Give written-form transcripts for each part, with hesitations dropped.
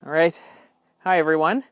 All right. Hi, everyone.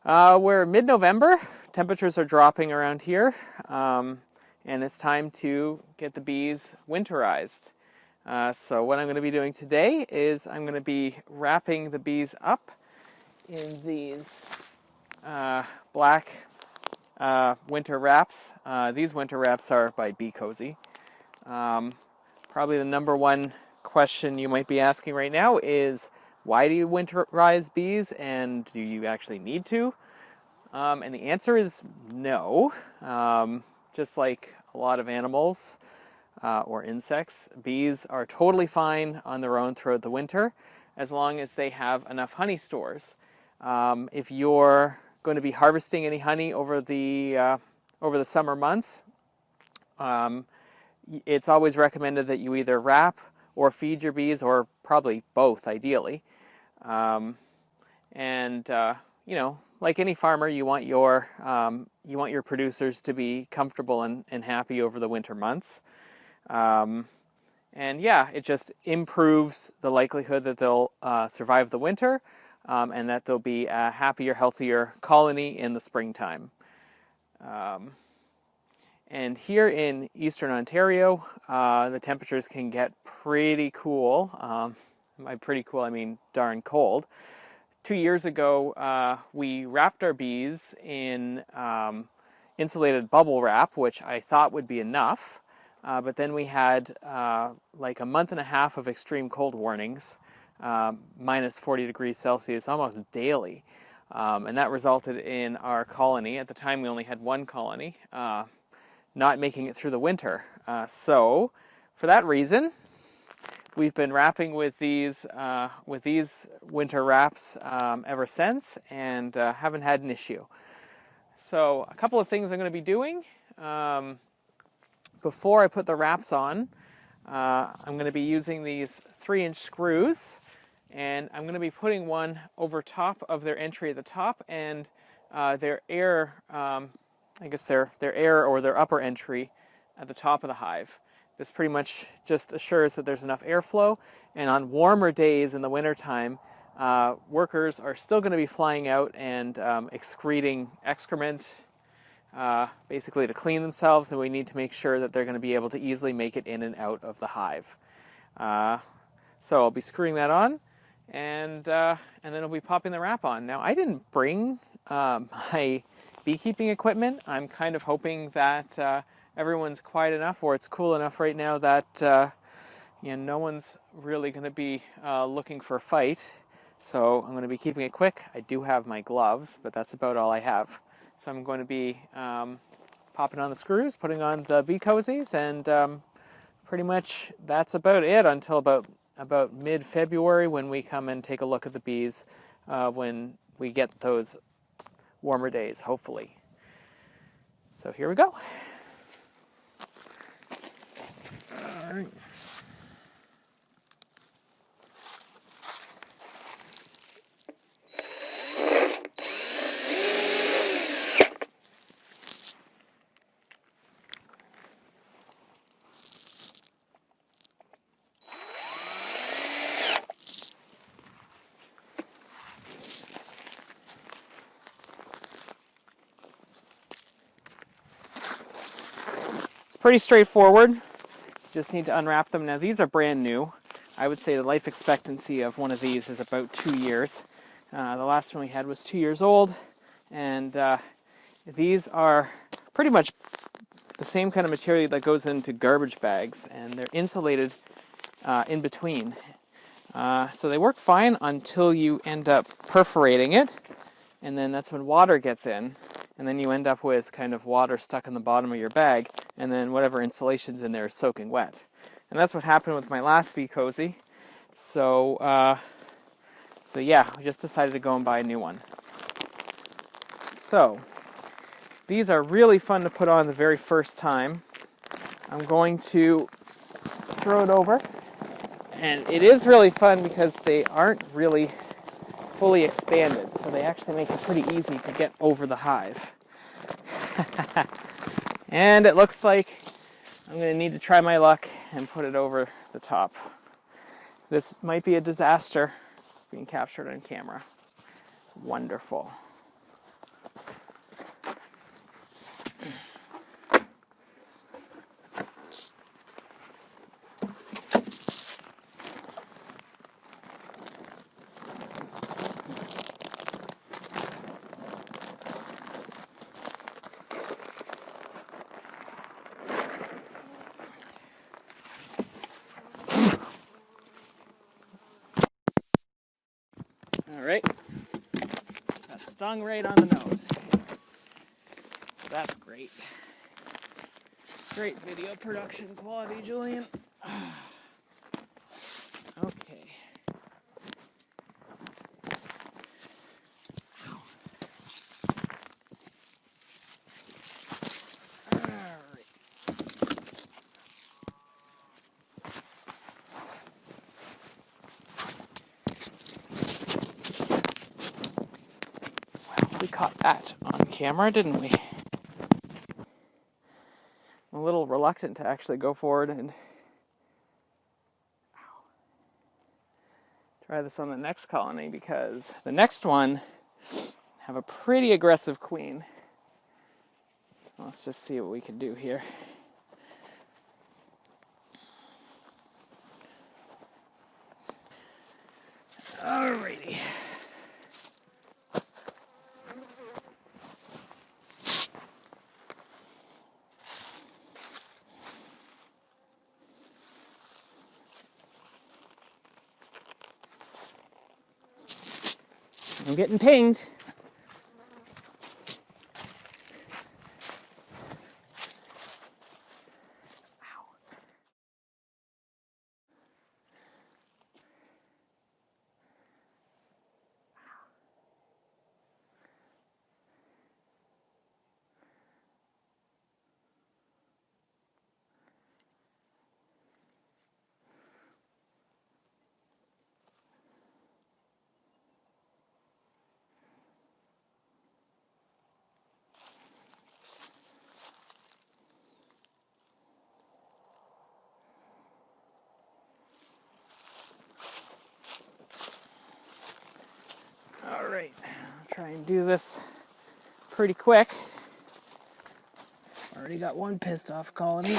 We're mid-November. Temperatures are dropping around here, and it's time to get the bees winterized. So what I'm going to be doing today is I'm going to be wrapping the bees up in these black winter wraps. These winter wraps are by Bee Cozy. Probably the number one question you might be asking right now is, why do you winterize bees, and do you actually need to? And the answer is no. Just like a lot of animals or insects, bees are totally fine on their own throughout the winter as long as they have enough honey stores. If you're going to be harvesting any honey over the summer months, it's always recommended that you either wrap or feed your bees, or probably both, ideally. Like any farmer, you want your producers to be comfortable and happy over the winter months. It just improves the likelihood that they'll survive the winter, and that there'll be a happier, healthier colony in the springtime. And here in Eastern Ontario, the temperatures can get pretty cool. By pretty cool, I mean darn cold. 2 years ago, we wrapped our bees in insulated bubble wrap, which I thought would be enough. But then we had like a month and a half of extreme cold warnings, minus 40 degrees Celsius almost daily. And that resulted in our colony. At the time, we only had one colony, not making it through the winter. So for that reason, we've been wrapping with these winter wraps ever since, and haven't had an issue. So a couple of things I'm going to be doing. Before I put the wraps on, I'm going to be using these 3-inch screws, and I'm going to be putting one over top of their entry at the top, and their air, their air or their upper entry at the top of the hive. This pretty much just assures that there's enough airflow, and on warmer days in the wintertime, workers are still going to be flying out and excreting excrement, basically to clean themselves, and we need to make sure that they're going to be able to easily make it in and out of the hive. So I'll be screwing that on, and then I'll be popping the wrap on. Now, I didn't bring my beekeeping equipment. I'm kind of hoping that everyone's quiet enough, or it's cool enough right now that no one's really going to be looking for a fight. So I'm going to be keeping it quick. I do have my gloves, but that's about all I have. So I'm going to be popping on the screws, putting on the Bee Cozies, and pretty much that's about it until about mid-February, when we come and take a look at the bees when we get those warmer days, hopefully. So here we go. All right. Pretty straightforward. Just need to unwrap them. Now, these are brand new. I would say the life expectancy of one of these is about 2 years. The last one we had was 2 years old, and these are pretty much the same kind of material that goes into garbage bags, and they're insulated in between. So they work fine until you end up perforating it, and then that's when water gets in. And then you end up with kind of water stuck in the bottom of your bag, and then whatever insulation's in there is soaking wet. And that's what happened with my last Bee Cozy. So yeah, I just decided to go and buy a new one. So these are really fun to put on the very first time. I'm going to throw it over. And it is really fun because they aren't really fully expanded, so they actually make it pretty easy to get over the hive. And it looks like I'm going to need to try my luck and put it over the top. This might be a disaster being captured on camera. Wonderful. All right, that stung right on the nose. So that's great. Great video production quality, Julian. Okay. All right. Well, we caught that on camera, didn't we? I'm a little reluctant to actually go forward and try this on the next colony because the next one have a pretty aggressive queen. Let's just see what we can do here. Alrighty. I'm getting pinged. All right, I'll try and do this pretty quick. Already got one pissed off colony.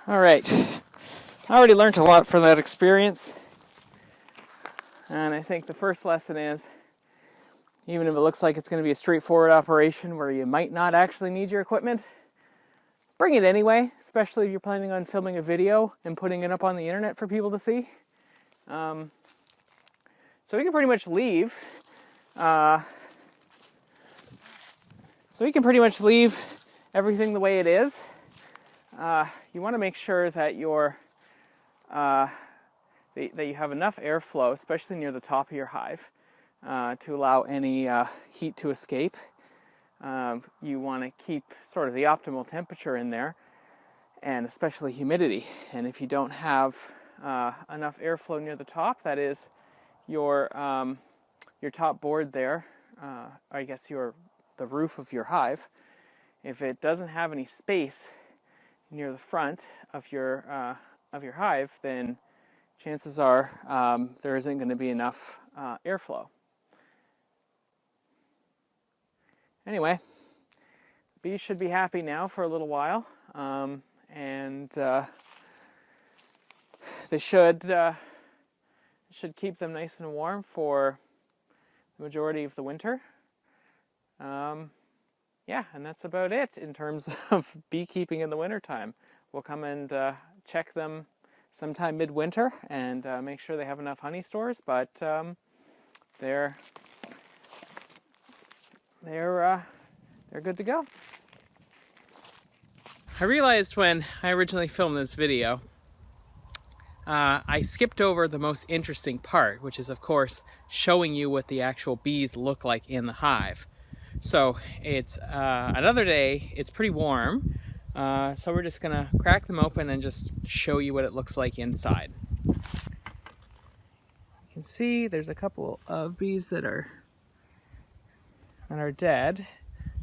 All right, I already learned a lot from that experience. And I think the first lesson is, even if it looks like it's going to be a straightforward operation where you might not actually need your equipment, bring it anyway, especially if you're planning on filming a video and putting it up on the internet for people to see. So we can pretty much leave. Everything the way it is. You want to make sure that that you have enough airflow, especially near the top of your hive, to allow any heat to escape. You want to keep sort of the optimal temperature in there, and especially humidity. And if you don't have enough airflow near the top, that is your top board there, I guess the roof of your hive. If it doesn't have any space near the front of your hive, then chances are there isn't going to be enough airflow. Anyway, bees should be happy now for a little while, and they should keep them nice and warm for the majority of the winter. Yeah, and that's about it in terms of beekeeping in the wintertime. We'll come and check them sometime midwinter and make sure they have enough honey stores, but they're good to go. I realized when I originally filmed this video, I skipped over the most interesting part, which is of course showing you what the actual bees look like in the hive. So it's another day, it's pretty warm, so we're just gonna crack them open and just show you what it looks like inside. You can see there's a couple of bees that are dead.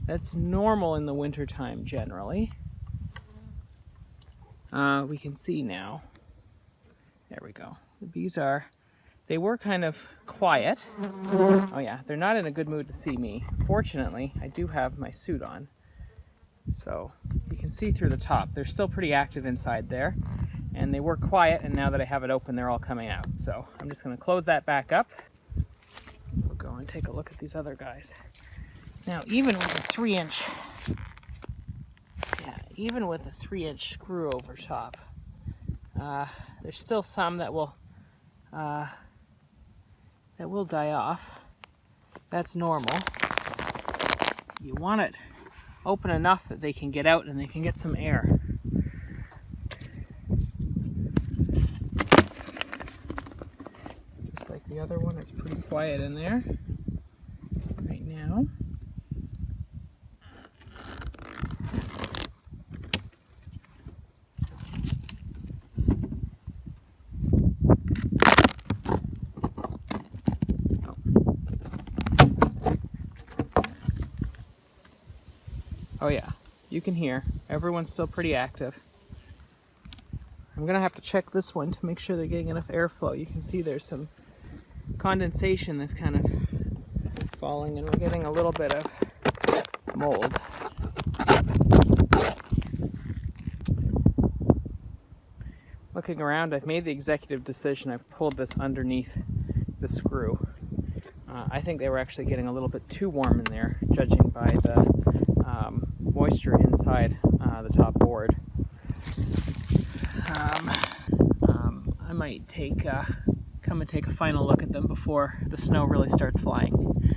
That's normal in the winter time generally. We can see now. There we go. The bees they were kind of quiet. Oh yeah, they're not in a good mood to see me. Fortunately, I do have my suit on, so you can see through the top. They're still pretty active inside there, and they were quiet, and now that I have it open, they're all coming out. So I'm just gonna close that back up. We'll go and take a look at these other guys. Now, even with a 3-inch, even with a 3-inch screw over top, there's still some that will die off. That's normal. You want it open enough that they can get out and they can get some air. Just like the other one, it's pretty quiet in there right now. Oh yeah, you can hear. Everyone's still pretty active. I'm gonna have to check this one to make sure they're getting enough airflow. You can see there's some condensation that's kind of falling, and we're getting a little bit of mold. Looking around, I've made the executive decision. I've pulled this underneath the screw. I think they were actually getting a little bit too warm in there, judging by the moisture inside the top board. I might come and take a final look at them before the snow really starts flying.